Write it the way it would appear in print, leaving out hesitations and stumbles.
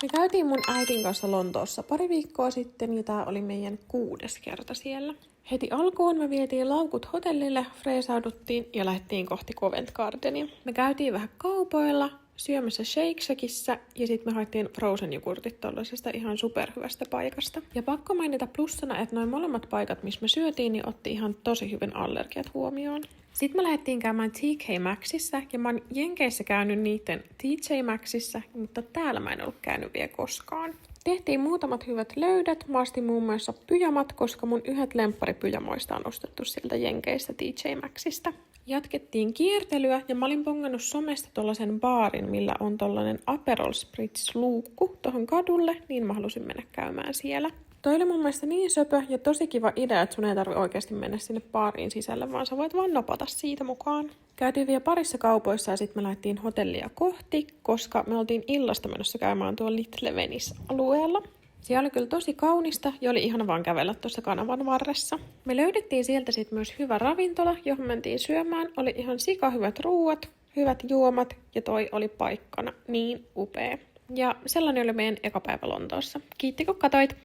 Me käytiin mun äitin kanssa Lontoossa pari viikkoa sitten ja tää oli meidän 6. kerta siellä. Heti alkuun me vietiin laukut hotellille, freesauduttiin ja lähdettiin kohti Covent Gardenia. Me käytiin vähän kaupoilla, syömässä Shake Shackissa ja sitten me haettiin frozen jogurtit tollasesta ihan superhyvästä paikasta. Ja pakko mainita plussana, että noin molemmat paikat, missä me syötiin, niin otti ihan tosi hyvin allergiat huomioon. Sitten me lähdettiin käymään TK Maxxissa ja mä oon Jenkeissä käynyt niiden TJ Maxxissa, mutta täällä mä en ollut käynyt vielä koskaan. Tehtiin muutamat hyvät löydät. Mä ostin muun muassa pyjamat, koska mun yhdet lempparipyjamoista on ostettu sieltä Jenkeistä TJ Maxxista. Jatkettiin kiertelyä ja mä olin pongannut somesta tollasen baarin, millä on tollanen Aperol Spritz-luukku tohon kadulle, niin mä halusin mennä käymään siellä. Toi oli mun mielestä niin söpö ja tosi kiva idea, että sun ei tarvi oikeasti mennä sinne baariin sisälle, vaan sä voit vaan napata siitä mukaan. Käytiin vielä parissa kaupoissa ja sitten me lähdettiin hotellia kohti, koska me oltiin illasta menossa käymään tuolla Little Venice-alueella. Siellä oli kyllä tosi kaunista ja oli ihana vaan kävellä tuossa kanavan varressa. Me löydettiin sieltä sitten myös hyvä ravintola, johon mentiin syömään. Oli ihan sikahyvät ruuat, hyvät juomat ja toi oli paikkana niin upea. Ja sellainen oli meidän eka päivä Lontoossa. Kiitti kun katoit!